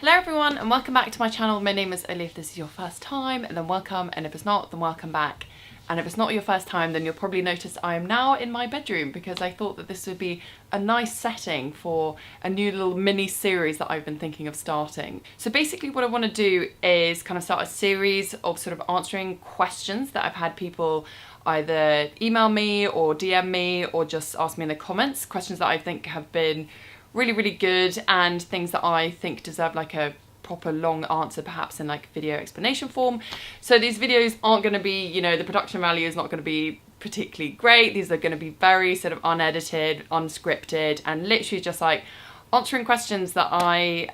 Hello everyone and welcome back to my channel. My name is ULLY if this is your first time, and then welcome, and if it's not, then welcome back. And if it's not your first time, then you'll probably notice I am now in my bedroom because I thought that this would be a nice setting for a new little mini series that I've been thinking of starting. So basically what I want to do is kind of start a series of sort of answering questions that I've had people either email me or DM me or just ask me in the comments, questions that I think have been really good and things that I think deserve like a proper long answer, perhaps in like video explanation form. So these videos aren't going to be, you know, the production value is not going to be particularly great. These are going to be very sort of unedited, unscripted, and literally just like answering questions that I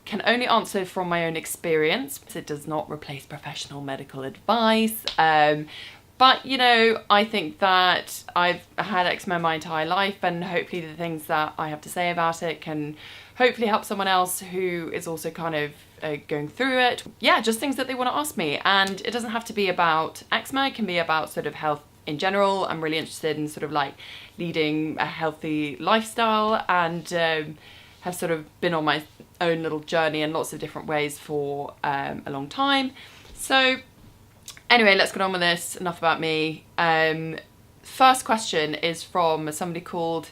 can only answer from my own experience. It does not replace professional medical advice. But, you know, I think that I've had eczema my entire life, and hopefully the things that I have to say about it can hopefully help someone else who is also kind of going through it. Yeah, just things that they want to ask me. And it doesn't have to be about eczema, it can be about sort of health in general. I'm really interested in sort of like leading a healthy lifestyle, and have sort of been on my own little journey in lots of different ways for a long time. So anyway, let's get on with this. Enough about me. First question is from somebody called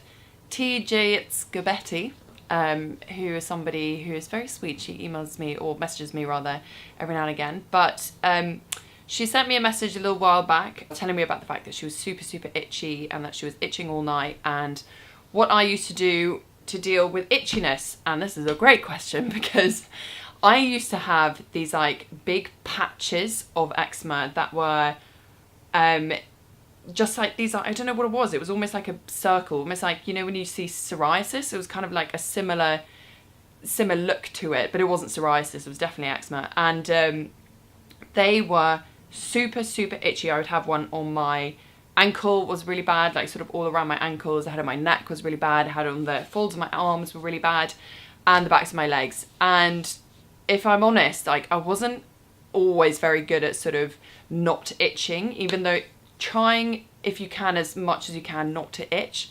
TJ Scobetti, who is somebody who is very sweet. She emails me, or messages me rather, every now and again. But she sent me a message a little while back telling me about the fact that she was super itchy and that she was itching all night, and what I used to do to deal with itchiness. And this is a great question because I used to have these like big patches of eczema that were just like these, I don't know what it was. It was almost like a circle, almost like, you know, when you see psoriasis, it was kind of like a similar look to it, but it wasn't psoriasis, it was definitely eczema. And they were super itchy. I would have one on my ankle, was really bad, like sort of all around my ankles. I had it on my neck, was really bad. I had it on the folds of my arms, were really bad, and the backs of my legs. And if I'm honest, like I wasn't always very good at sort of not itching, even though trying, if you can, as much as you can not to itch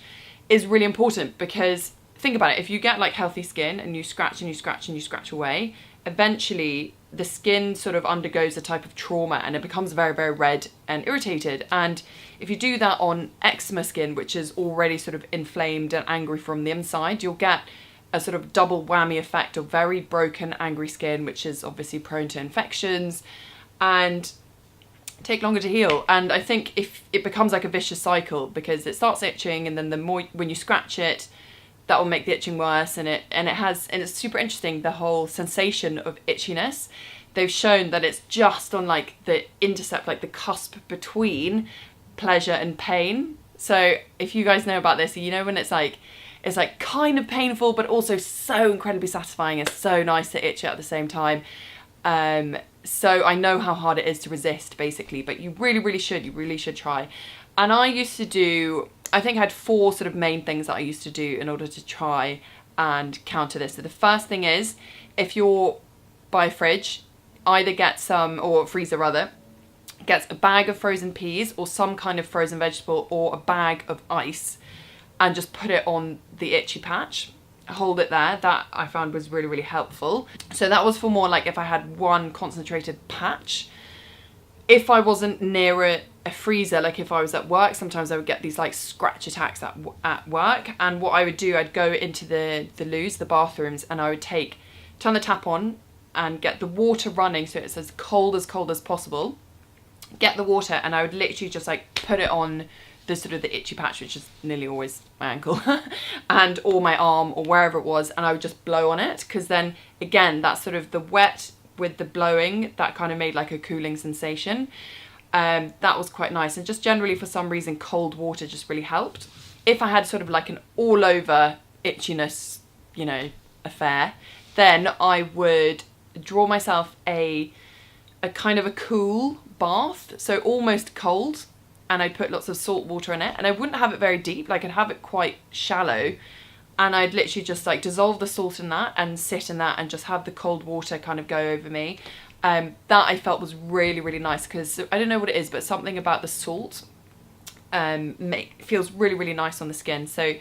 is really important. Because think about it, if you get like healthy skin and you scratch and you scratch and you scratch away, eventually the skin sort of undergoes a type of trauma and it becomes very red and irritated. And if you do that on eczema skin, which is already sort of inflamed and angry from the inside, you'll get a sort of double whammy effect of very broken, angry skin, which is obviously prone to infections and take longer to heal. And I think if it becomes like a vicious cycle, because it starts itching, and then the more when you scratch it, that will make the itching worse. And it's super interesting, the whole sensation of itchiness. They've shown that it's just on like the intercept, like the cusp between pleasure and pain. So if you guys know about this, you know when it's like kind of painful, but also so incredibly satisfying and so nice to itch at the same time. So I know how hard it is to resist, basically, but you really should try. And I used to do, I think I had 4 sort of main things that I used to do in order to try and counter this. So the first thing is, if you're by a fridge, either get some, or freezer rather, get a bag of frozen peas or some kind of frozen vegetable or a bag of ice, and just put it on the itchy patch, hold it there. That I found was really helpful. So that was for more like if I had one concentrated patch. If I wasn't near a freezer, like if I was at work, sometimes I would get these like scratch attacks at work, and what I would do, I'd go into the loos, the bathrooms, and I would turn the tap on and get the water running so it's as cold as possible, get the water, and I would literally just like put it on the sort of the itchy patch, which is nearly always my ankle and or my arm or wherever it was, and I would just blow on it, because then again that sort of the wet with the blowing, that kind of made like a cooling sensation. That was quite nice. And just generally for some reason cold water just really helped. If I had sort of like an all over itchiness, you know, affair, then I would draw myself a kind of a cool bath, so almost cold, and I'd put lots of salt water in it, and I wouldn't have it very deep, like I'd have it quite shallow, and I'd literally just like dissolve the salt in that and sit in that and just have the cold water kind of go over me. That I felt was really nice, because I don't know what it is, but something about the salt feels really nice on the skin. So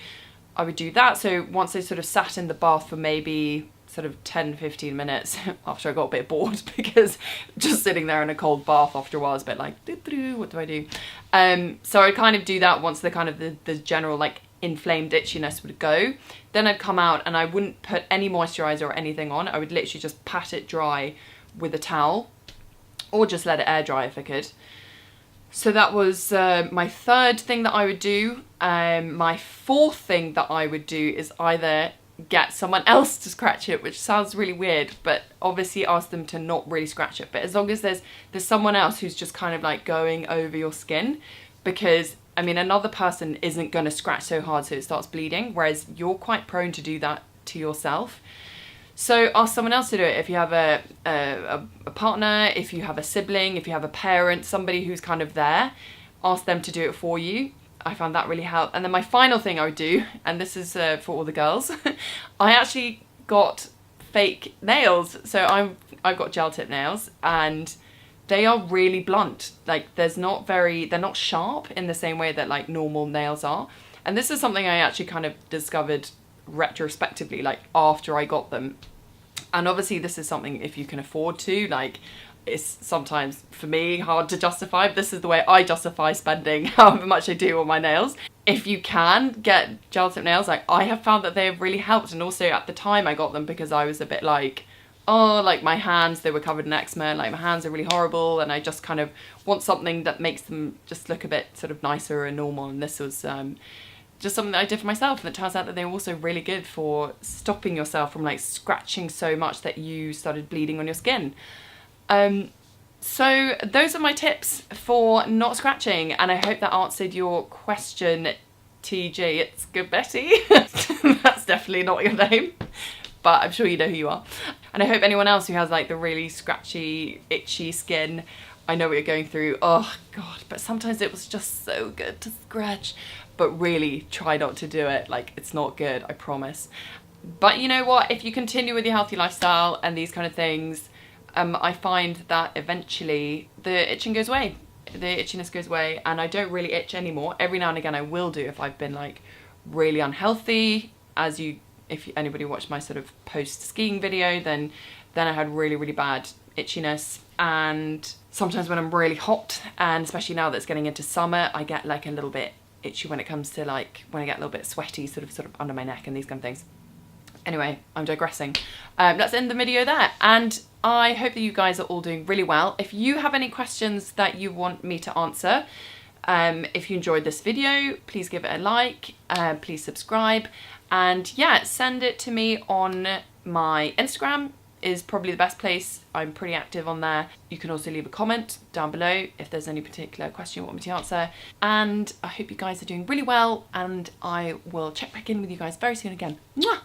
I would do that. So once I sort of sat in the bath for maybe sort of 10-15 minutes after I got a bit bored, because just sitting there in a cold bath after a while is a bit like, what do I do? So I'd kind of do that once the kind of the general like inflamed itchiness would go. Then I'd come out and I wouldn't put any moisturizer or anything on. I would literally just pat it dry with a towel, or just let it air dry if I could. So that was my third thing that I would do. My fourth thing that I would do is either get someone else to scratch it, which sounds really weird, but obviously ask them to not really scratch it. But as long as there's someone else who's just kind of like going over your skin, because I mean, another person isn't going to scratch so hard so it starts bleeding, whereas you're quite prone to do that to yourself. So ask someone else to do it. If you have a partner, if you have a sibling, if you have a parent, somebody who's kind of there, ask them to do it for you. I found that really helped. And then my final thing I would do, and this is for all the girls, I actually got fake nails. So I've got gel tip nails, and they are really blunt. Like they're not sharp in the same way that like normal nails are. And this is something I actually kind of discovered retrospectively, like after I got them. And obviously this is something, if you can afford to, like, it's sometimes for me hard to justify, but this is the way I justify spending however much I do on my nails. If you can get gel tip nails, like I have found that they have really helped. And also at the time I got them because I was a bit like, oh, like my hands, they were covered in eczema, like my hands are really horrible, and I just kind of want something that makes them just look a bit sort of nicer and normal. And this was just something that I did for myself, and it turns out that they were also really good for stopping yourself from like scratching so much that you started bleeding on your skin. So those are my tips for not scratching, and I hope that answered your question, TG. It's good Betty. That's definitely not your name, but I'm sure you know who you are. And I hope anyone else who has like the really scratchy, itchy skin, I know what you're going through. Oh God, but sometimes it was just so good to scratch. But really try not to do it. Like, it's not good, I promise. But you know what? If you continue with your healthy lifestyle and these kind of things, I find that eventually the itching goes away. The itchiness goes away, and I don't really itch anymore. Every now and again I will do if I've been like really unhealthy. If anybody watched my sort of post-skiing video, then I had really, really bad itchiness. And sometimes when I'm really hot, and especially now that it's getting into summer, I get like a little bit itchy when it comes to like when I get a little bit sweaty sort of under my neck and these kind of things. Anyway, I'm digressing. Let's end the video there, and I hope that you guys are all doing really well. If you have any questions that you want me to answer, if you enjoyed this video, please give it a like, please subscribe, and yeah, send it to me on my Instagram. Is probably the best place. I'm pretty active on there. You can also leave a comment down below if there's any particular question you want me to answer. And I hope you guys are doing really well, and I will check back in with you guys very soon again. Mwah!